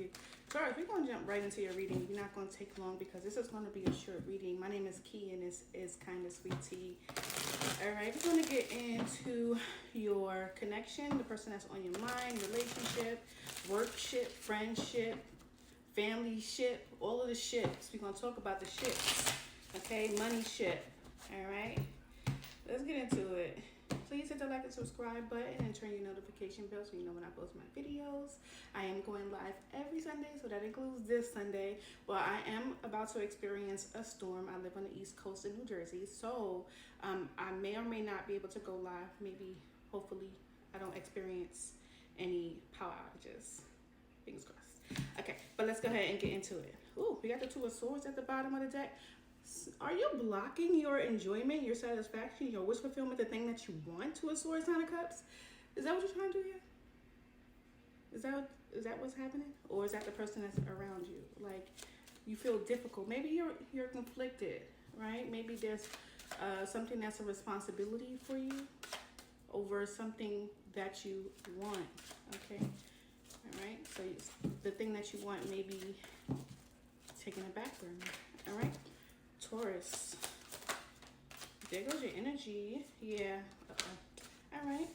you. Taurus, we're going to jump right into your reading. You're not going to take long because this is going to be a short reading. My name is Key and this is Kind of Sweet Tea. All right, we're going to get into your connection, the person that's on your mind, relationship, workship, friendship, family ship, all of the ships. We're going to talk about the ships, okay? Money ship, all right? Let's get into it. Please hit the like and subscribe button and turn your notification bell so you know when I post my videos. I am going live every Sunday, so that includes this Sunday. Well, I am about to experience a storm. I live on the East Coast in New Jersey, so I may or may not be able to go live. Maybe, hopefully, I don't experience any power outages. Fingers crossed. Okay, but let's go ahead and get into it. Ooh, we got the Two of Swords at the bottom of the deck. Are you blocking your enjoyment, your satisfaction, your wish fulfillment, the thing that you want? Two of Swords, Nine of Cups. Is that what you're trying to do here? Is that what's happening? Or is that the person that's around you? Like, you feel difficult. Maybe you're conflicted, right? Maybe there's something that's a responsibility for you over something that you want, okay? All right, so the thing that you want may be taking a back burner, all right? Taurus, there goes your energy. Yeah, all right.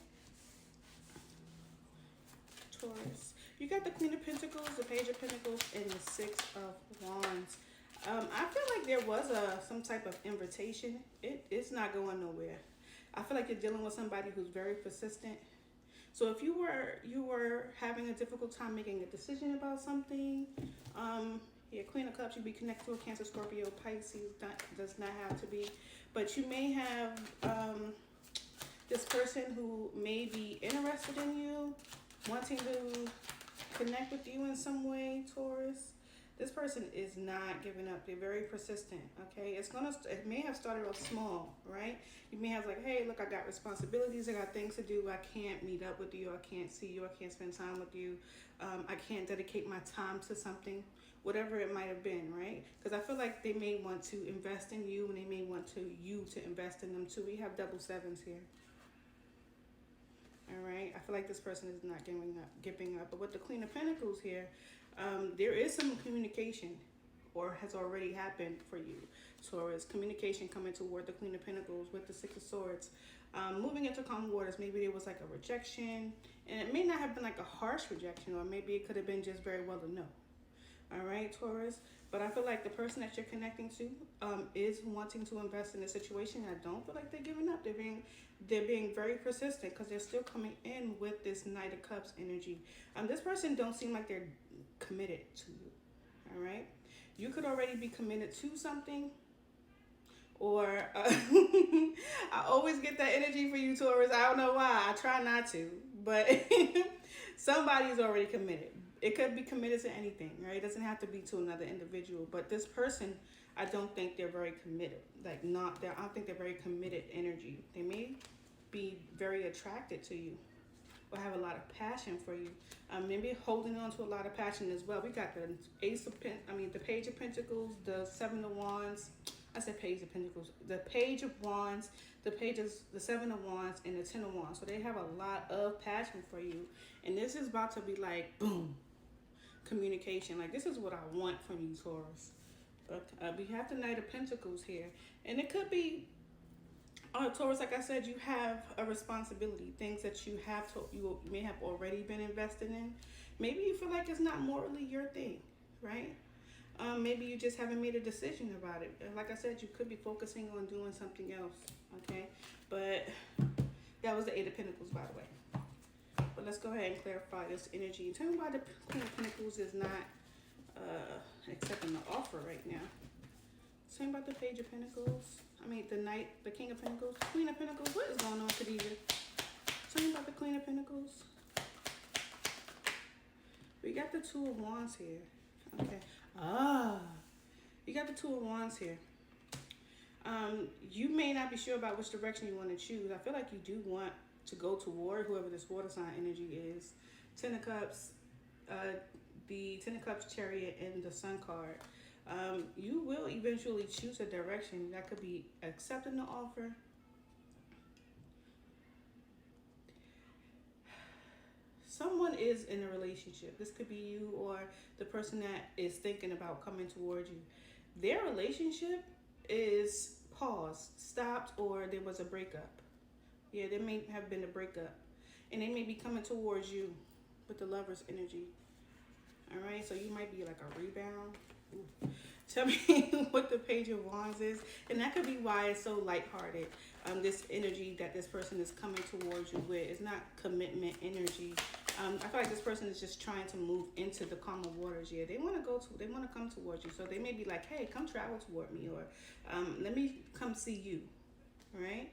Taurus, you got the Queen of Pentacles, the Page of Pentacles, and the Six of Wands. I feel like there was some type of invitation. It's not going nowhere. I feel like you're dealing with somebody who's very persistent. So if you were having a difficult time making a decision about something, yeah, Queen of Cups, you'd be connected to a Cancer, Scorpio, Pisces. That does not have to be. But you may have this person who may be interested in you, wanting to connect with you in some way, Taurus. This person is not giving up. They're very persistent, okay? It may have started off small, right? You may have like, hey, look, I got responsibilities. I got things to do. I can't meet up with you. I can't see you. I can't spend time with you. I can't dedicate my time to something, whatever it might have been, right? Because I feel like they may want to invest in you and they may want you to invest in them too. We have double sevens here. All right, I feel like this person is not giving up. But with the Queen of Pentacles here, there is some communication or has already happened for you. Taurus, communication coming toward the Queen of Pentacles with the Six of Swords. Moving into calm waters, maybe there was like a rejection. And it may not have been like a harsh rejection, or maybe it could have been just very well a no. All right, Taurus. But I feel like the person that you're connecting to is wanting to invest in a situation. I don't feel like they're giving up. They're being very persistent because they're still coming in with this Knight of Cups energy. This person don't seem like they're committed to you. All right. You could already be committed to something. Or I always get that energy for you, Taurus. I don't know why. I try not to. But somebody's already committed. It could be committed to anything, right? It doesn't have to be to another individual. But this person, I don't think they're very committed. I don't think they're very committed energy. They may be very attracted to you or have a lot of passion for you. Maybe holding on to a lot of passion as well. We got the the Page of Pentacles, the Seven of Wands. I said Page of Pentacles. The Page of Wands, the Seven of Wands, and the Ten of Wands. So they have a lot of passion for you. And this is about to be like, boom, communication. Like, this is what I want from you, Taurus. But we have the Knight of Pentacles here. And it could be, Taurus, like I said, you have a responsibility. Things that you may have already been invested in. Maybe you feel like it's not morally your thing, right? Maybe you just haven't made a decision about it. Like I said, you could be focusing on doing something else, okay? But that was the Eight of Pentacles, by the way. But let's go ahead and clarify this energy. Tell me why the Queen of Pentacles is not accepting the offer right now. Tell me about the Page of Pentacles. The King of Pentacles. Queen of Pentacles. What is going on, Khadijah? Tell me about the Queen of Pentacles. We got the Two of Wands here. Okay. You got the Two of Wands here. You may not be sure about which direction you want to choose. I feel like you do want to go toward whoever this water sign energy is. Ten of Cups, the Ten of Cups, Chariot, and the Sun card. You will eventually choose a direction. That could be accepting the offer, someone is in a relationship. This could be you or the person that is thinking about coming towards you. Their relationship is paused, stopped, or there was a breakup. Yeah, there may have been a breakup. And they may be coming towards you with the lover's energy. All right, so you might be like a rebound. Ooh. Tell me what the Page of Wands is, and that could be why it's so lighthearted. This energy that this person is coming towards you with is not commitment energy. I feel like this person is just trying to move into the calmer waters. Yeah, they want to come towards you. So they may be like, hey, come travel toward me, or let me come see you. All right?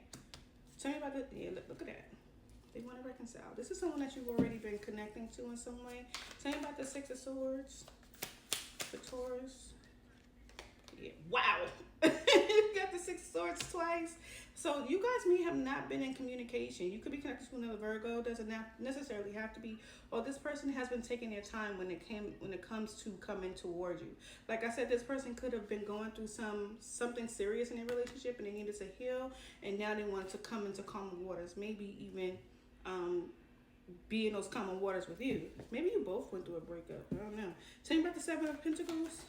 Tell me about the, yeah, look at that. They want to reconcile. This is someone that you've already been connecting to in some way. Tell me about the Six of Swords, the Taurus. Yeah, wow. You got the Six of Swords twice. So you guys may have not been in communication. You could be connected to another Virgo. Doesn't necessarily have to be. Or this person has been taking their time when it comes to coming towards you. Like I said, this person could have been going through something serious in their relationship, and they needed to heal, and now they want to come into calmer waters. Maybe even be in those calmer waters with you. Maybe you both went through a breakup. I don't know. Tell me about the Seven of Pentacles.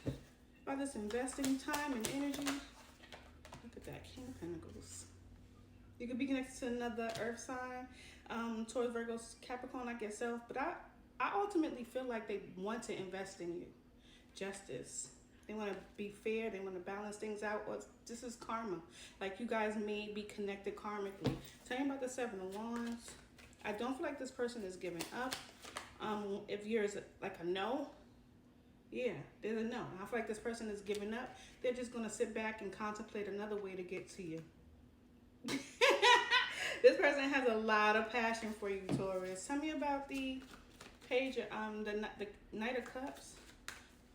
About this investing time and energy. Look at that, King of Pentacles. You could be connected to another earth sign, Taurus, Virgo, Capricorn, like yourself. But I ultimately feel like they want to invest in you. Justice. They want to be fair. They want to balance things out. Or this is karma. Like you guys may be connected karmically. Tell me about the Seven of Wands. I don't feel like this person is giving up. If yours like a no, yeah, there's a no. I feel like this person is giving up. They're just going to sit back and contemplate another way to get to you. This person has a lot of passion for you, Taurus. Tell me about the Page, the Knight of Cups.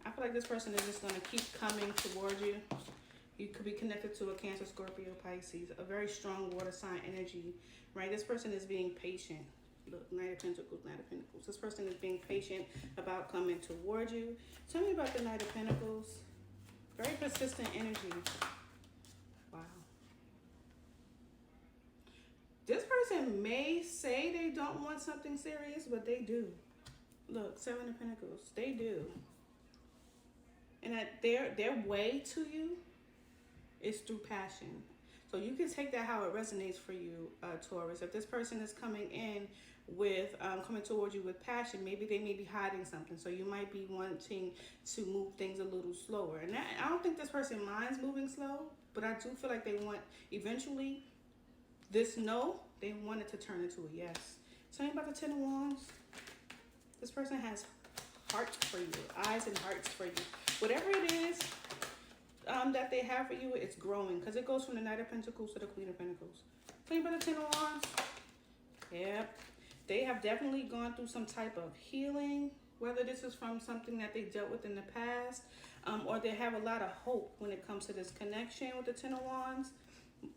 I feel like this person is just going to keep coming towards you. You could be connected to a Cancer, Scorpio, Pisces, a very strong water sign energy, right? This person is being patient. Look, Knight of Pentacles, Knight of Pentacles. This person is being patient about coming towards you. Tell me about the Knight of Pentacles. Very persistent energy. Wow. This person may say they don't want something serious, but they do. Look, Seven of Pentacles. They do. And that their way to you is through passion. So you can take that how it resonates for you, Taurus. If this person is coming in with coming towards you with passion, maybe they may be hiding something. So you might be wanting to move things a little slower. And I don't think this person minds moving slow, but I do feel like they want eventually this no, they want it to turn into a yes. Tell me about the Ten of Wands. This person has hearts for you, eyes and hearts for you. Whatever it is that they have for you, it's growing, because it goes from the Knight of Pentacles to the Queen of Pentacles. Tell me about the Ten of Wands. Yep. They have definitely gone through some type of healing, whether this is from something that they dealt with in the past, or they have a lot of hope when it comes to this connection with the Ten of Wands.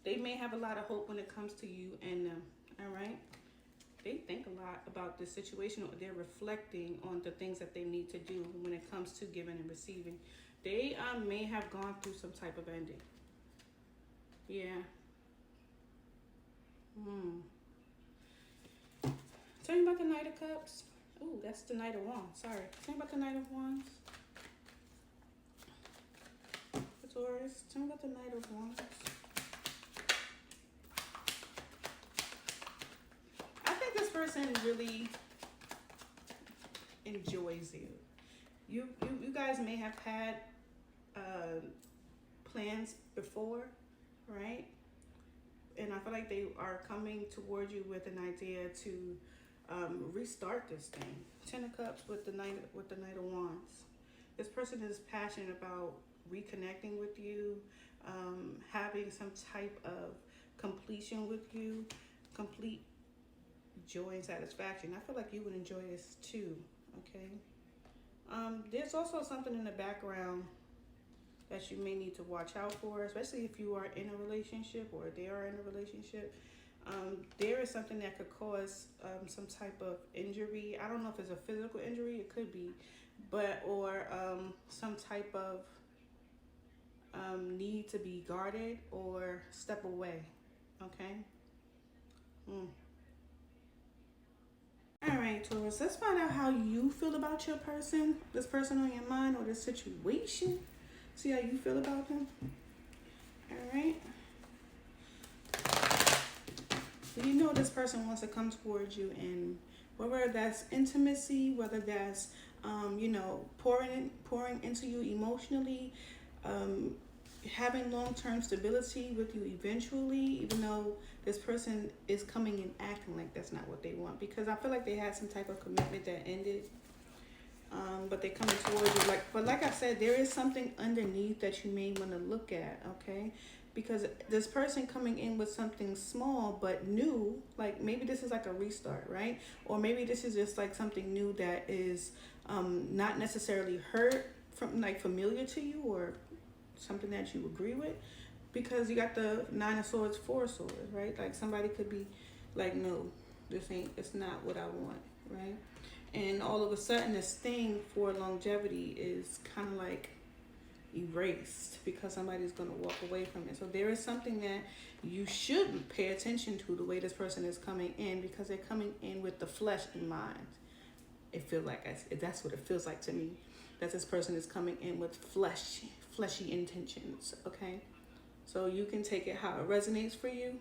They may have a lot of hope when it comes to you and them, all right? They think a lot about this situation, or they're reflecting on the things that they need to do when it comes to giving and receiving. They may have gone through some type of ending. Yeah. Tell me about the Knight of Cups. Ooh, that's the Knight of Wands. Sorry. Tell me about the Knight of Wands. The Taurus. Tell me about the Knight of Wands. I think this person really enjoys you. You guys may have had plans before, right? And I feel like they are coming towards you with an idea to restart this thing. Ten of Cups with the Knight of Wands. This person is passionate about reconnecting with you, having some type of completion with you, complete joy and satisfaction. I feel like you would enjoy this too, okay? There's also something in the background that you may need to watch out for, especially if you are in a relationship or they are in a relationship. There is something that could cause some type of injury. I don't know if it's a physical injury, it could be, or some type of need to be guarded or step away, okay? All right, right, Taurus, let's find out how you feel about your person, this person on your mind, or this situation. See how you feel about them. All right. You know this person wants to come towards you, and whether that's intimacy, whether that's you know, pouring into you emotionally, having long-term stability with you eventually, even though this person is coming and acting like that's not what they want, because I feel like they had some type of commitment that ended, but they're coming towards you. But like I said, there is something underneath that you may want to look at, okay? Because this person coming in with something small but new, like maybe this is like a restart, right? Or maybe this is just like something new that is not necessarily hurt from, like, familiar to you, or something that you agree with, because you got the 9 of Swords, 4 of Swords, right? Like somebody could be like, no, it's not what I want, right? And all of a sudden this thing for longevity is kind of like erased because somebody's going to walk away from it. So there is something that you should pay attention to, the way this person is coming in, because they're coming in with the flesh in mind. It feels like, that's what it feels like to me, that this person is coming in with fleshy intentions, okay? So you can take it how it resonates for you,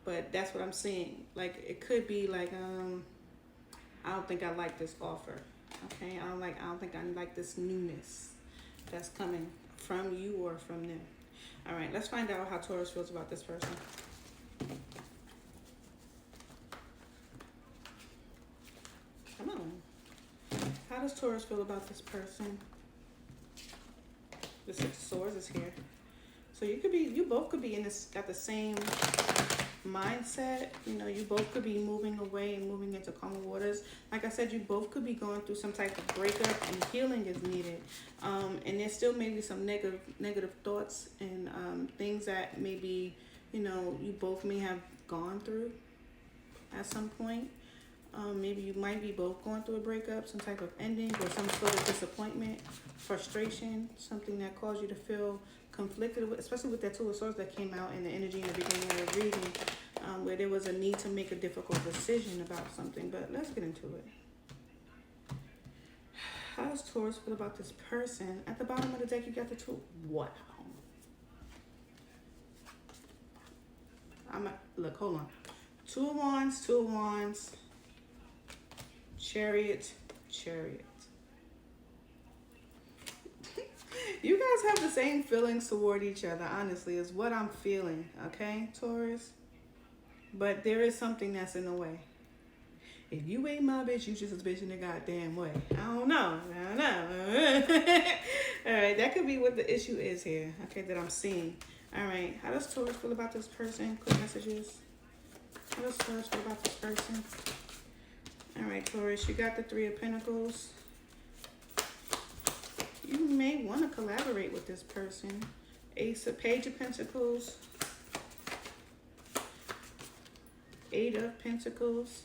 but that's what I'm seeing. Like, it could be like, I don't think I like this offer, okay? I don't think I like this newness that's coming from you or from them. All right, let's find out how Taurus feels about this person. Come on. How does Taurus feel about this person? The 6 of Swords is here. So you both could be got the same mindset. You know, you both could be moving away and moving into calmer waters. Like I said, you both could be going through some type of breakup, and healing is needed. And there's still maybe some negative thoughts and things that maybe, you know, you both may have gone through at some point. Maybe you might be both going through a breakup, some type of ending, or some sort of disappointment, frustration, something that caused you to feel conflicted, especially with that 2 of Swords that came out in the energy in the beginning of the reading, where there was a need to make a difficult decision about something. But let's get into it. How does Taurus feel about this person? At the bottom of the deck, you got the 2. Wow. Look, hold on. 2 of Wands, 2 of Wands. Chariot. You guys have the same feelings toward each other, honestly, is what I'm feeling, okay, Taurus? But there is something that's in the way. If you ain't my bitch, you just a bitch in the goddamn way. I don't know. All right, that could be what the issue is here, okay, that I'm seeing. All right, how does Taurus feel about this person? Quick messages. How does Taurus feel about this person? All right, Taurus, you got the 3 of Pentacles. You may want to collaborate with this person. Page of Pentacles. 8 of Pentacles.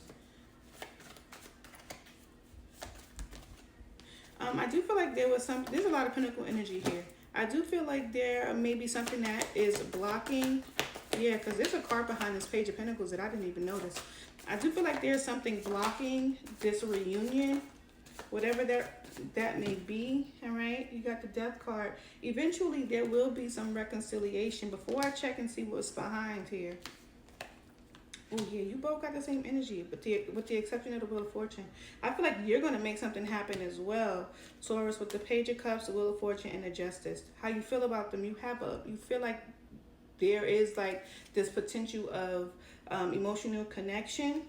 I do feel like there's a lot of Pentacle energy here. I do feel like there may be something that is blocking. Yeah, because there's a card behind this Page of Pentacles that I didn't even notice. I do feel like there's something blocking this reunion, whatever that may be. All right, you got the Death card. Eventually, there will be some reconciliation. Before I check and see what's behind here. Oh yeah, you both got the same energy, but with the exception of the Wheel of Fortune. I feel like you're gonna make something happen as well, Taurus, with the Page of Cups, the Wheel of Fortune, and the Justice. How you feel about them? You feel like there is like this potential of emotional connection,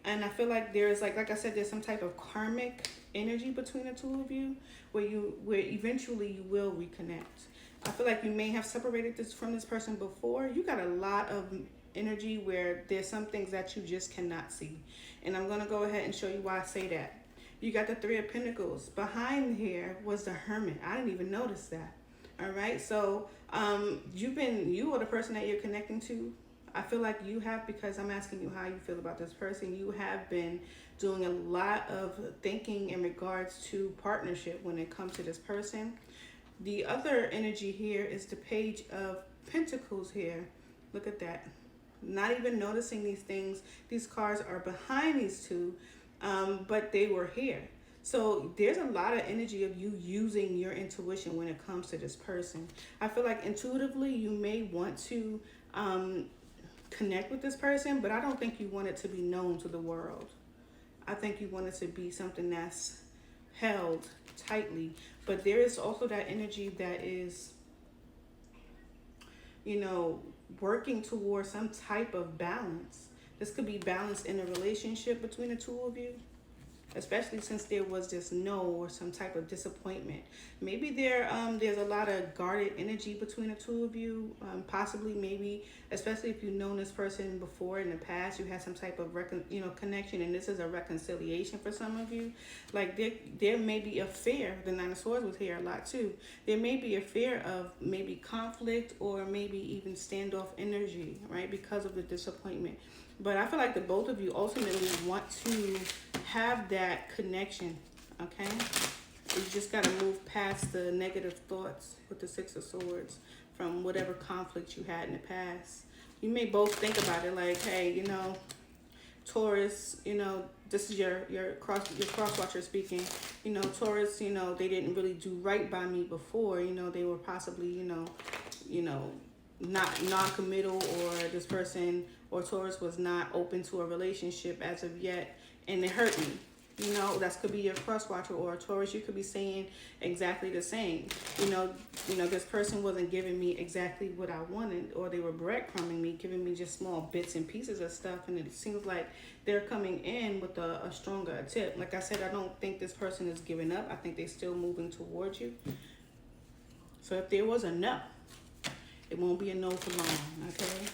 and I feel like there's like I said, there's some type of karmic energy between the 2 of you, where eventually you will reconnect. I feel like you may have separated from this person before. You got a lot of energy where there's some things that you just cannot see, and I'm gonna go ahead and show you why I say that. You got the 3 of Pentacles. Behind here was the Hermit. I didn't even notice that. All right, so you or the person that you're connecting to, I feel like you have, because I'm asking you how you feel about this person, you have been doing a lot of thinking in regards to partnership when it comes to this person. The other energy here is the Page of Pentacles here. Look at that. Not even noticing these things. These cards are behind these 2. but they were here. So there's a lot of energy of you using your intuition when it comes to this person. I feel like intuitively you may want to connect with this person, but I don't think you want it to be known to the world. I think you want it to be something that's held tightly. But there is also that energy that is, you know, working towards some type of balance. This could be balance in a relationship between the two of you, especially since there was this no or some type of disappointment. Maybe there's a lot of guarded energy between the two of you, possibly, maybe, especially if you've known this person before in the past, you had some type of connection, and this is a reconciliation for some of you. Like there may be a fear. The Nine of Swords was here a lot too. There may be a fear of maybe conflict or maybe even standoff energy, right, because of the disappointment. But I feel like the both of you ultimately want to have that connection, okay? You just got to move past the negative thoughts with the Six of Swords from whatever conflict you had in the past. You may both think about it like, hey, you know, Taurus, you know, this is your cross watcher speaking. You know, Taurus, you know, they didn't really do right by me before. You know, they were possibly, you know, not non-committal, or this person or Taurus was not open to a relationship as of yet, and it hurt me. You know, that could be your cross watcher, or a Taurus. You could be saying exactly the same. You know, this person wasn't giving me exactly what I wanted, or they were breadcrumbing me, giving me just small bits and pieces of stuff, and it seems like they're coming in with a stronger tip. Like I said, I don't think this person is giving up. I think they're still moving towards you. So if there was a no, it won't be a no for long, okay?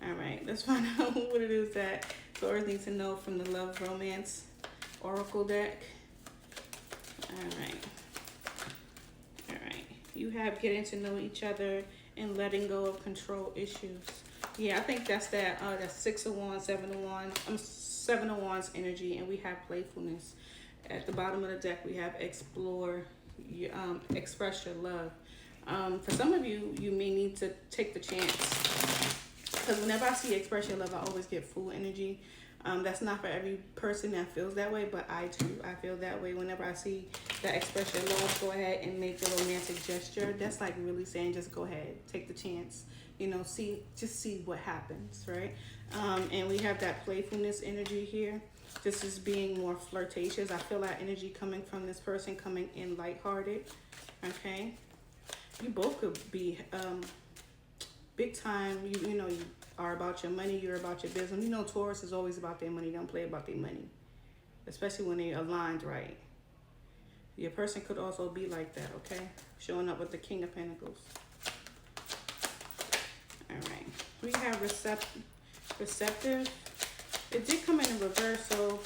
All right, let's find out what it is that Taurus needs to know from the Love Romance Oracle deck. All right. You have getting to know each other and letting go of control issues. Yeah, I think that's that. That's Six of Wands, Seven of Wands energy, and we have playfulness. At the bottom of the deck, we have explore, express your love. For some of you, you may need to take the chance, because whenever I see express your love, I always get full energy. That's not for every person that feels that way, but I too, I feel that way. Whenever I see that express your love, go ahead and make a romantic gesture. That's like really saying, just go ahead, take the chance. You know, just see what happens, right? And we have that playfulness energy here. This is being more flirtatious. I feel that energy coming from this person, coming in lighthearted, okay? You both could be big time. You know, you are about your money. You're about your business. You know, Taurus is always about their money. Don't play about their money, especially when they're aligned right. Your person could also be like that, okay? Showing up with the King of Pentacles. All right. We have receptive. It did come in reverse, so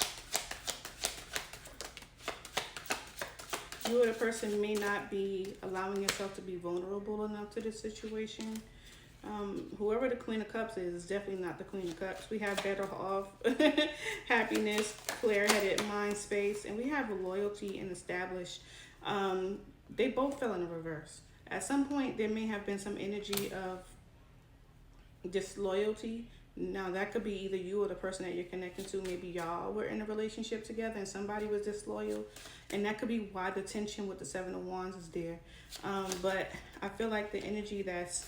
you or the person may not be allowing yourself to be vulnerable enough to this situation. Whoever the Queen of Cups is definitely not the Queen of Cups. We have better off, happiness, clear-headed mind space, and we have loyalty and established. They both fell in the reverse. At some point, there may have been some energy of disloyalty. Now, that could be either you or the person that you're connecting to. Maybe y'all were in a relationship together and somebody was disloyal. And that could be why the tension with the Seven of Wands is there. But I feel like the energy that's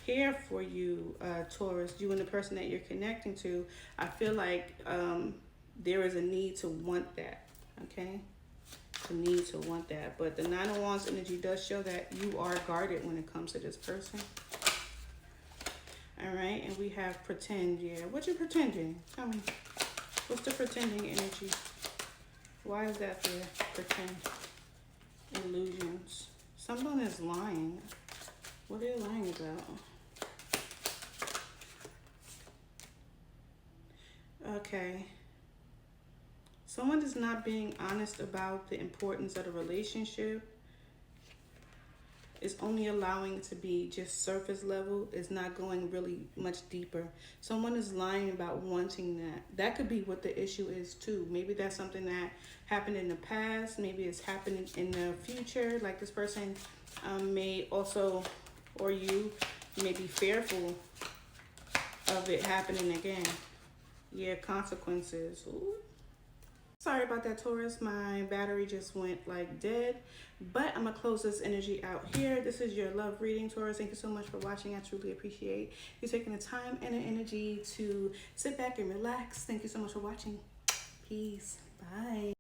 here for you, Taurus, you and the person that you're connecting to, I feel like there is a need to want that, okay? A need to want that. But the Nine of Wands energy does show that you are guarded when it comes to this person. All right, and we have pretend. Yeah, what you pretending? Tell me. What's the pretending energy? Why is that there? Pretend. Illusions. Someone is lying. What are they lying about? Okay. Someone is not being honest about the importance of the relationship. It's only allowing it to be just surface level. It's not going really much deeper. Someone is lying about wanting that. That could be what the issue is too. Maybe that's something that happened in the past. Maybe it's happening in the future. Like this person may also, or you may be fearful of it happening again. Yeah, consequences. Ooh. Sorry about that, Taurus. My battery just went like dead, but I'm gonna close this energy out here. This is your love reading, Taurus. Thank you so much for watching. I truly appreciate you taking the time and the energy to sit back and relax. Thank you so much for watching. Peace. Bye.